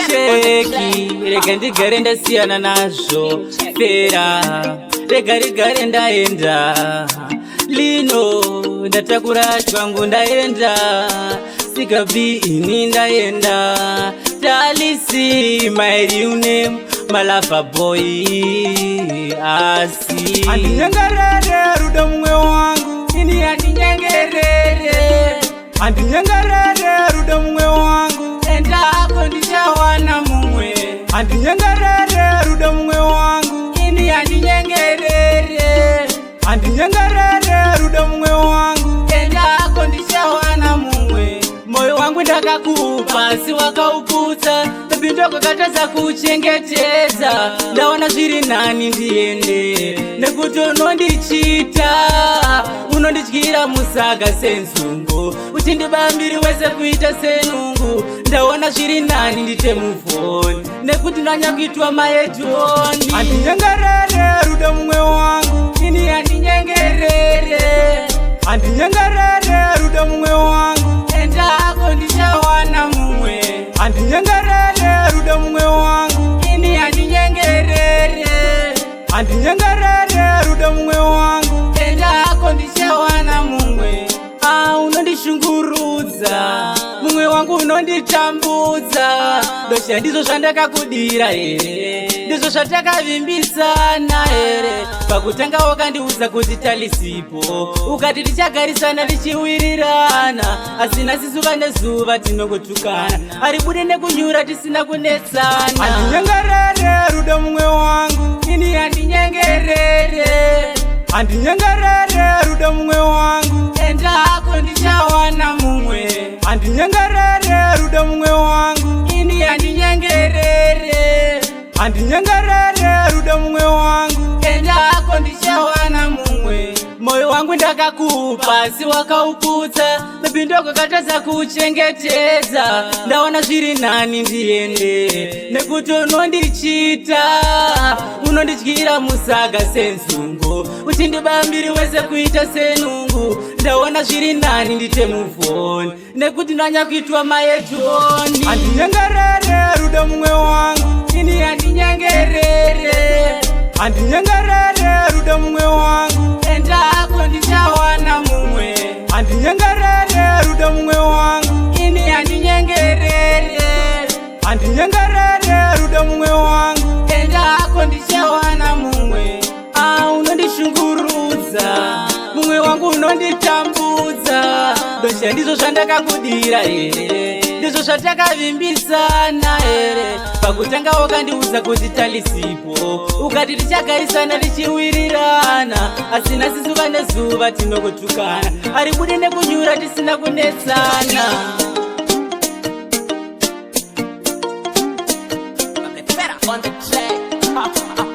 Cheki, rega ndigare ndasiyana nazvo fera, rega rigare ndaenda lino, ndatakura chwangu ndaenda sikabi ini ndaenda talisi my real name malafa boy asi andinyangarere ruda mumwe wangu ini andinyangerere andinyangarere ruda mumwe wangu endako ndichawana mumwe andinyangarere ruda mumwe wangu ini andinyangerere andinyangarere ruda mumwe wangu endako ndichawana mumwe moyo wangu ndakakupa si wakauputsa ndopindoko katadza kuchengetedza ndaona zviri nani ndiende nekuti unondichita unondidyira musaga senzungu uchindibambiri wese kuita senungu ndaona zviri nani ndite muvhoni nekuti ndanyakuitwa maedhoni andinyangarere ruda mumwe wangu ini andinyengerere andinyangarere ruda mumwe wangu endako ndichawana mumwe andinyangarere ruda mumwe wangu ini andinyengerere andinyangarere ruda mumwe wangu endako ndichawana mumwe unondishungurudza mumwe wangu unonditambudza dosha ndizvo zvandakakudira here ndizvo zvatakavimbisana here pakutanga wakandiudza kuti talisipo ukati tichagarisana tichiwirirana asi nhasi zuva nezuva tinongotukana aribude nekunyura tisina kunetsana andinyangarere ruda mumwe wangu ini andinyengerere andinyangarere ruda mumwe wangu endako ndichawana mumwe andinyangarere ruda mumwe wangu ini andinyengerere andinyangarere ruda mumwe wangu endako ndichawana mumwe moyo wangu ndakakupa si wakauputsa mipindoko katadza kuchengetedza ndaona zviri nani ndiende nekuti unondichita unondidyira musaga senzungu uchindibambiri wese kuita senungu ndaona zviri nani ndite muvhoni nekuti ndanyakuitwa maedhoni andinyangarere ruda mumwe wangu ini andinyengerere andinyangarere ruda mumwe wangu endako ndichawana mumwe andinyangarere ruda mumwe wangu ini andinyengerere andinyangarere ruda mumwe wangu endako ndichawana mumwe unondishungurudza mumwe wangu unonditambudza dosha ndizvo zvandakakudira here ndizvo zvatakavimbisana here pakutanga wakandiudza kuti talisipo ukati tichagarisana tichiwirirana asi nhasi zuva nezuva tinongotukana aribude nekunyura tisina kunetsana on the track.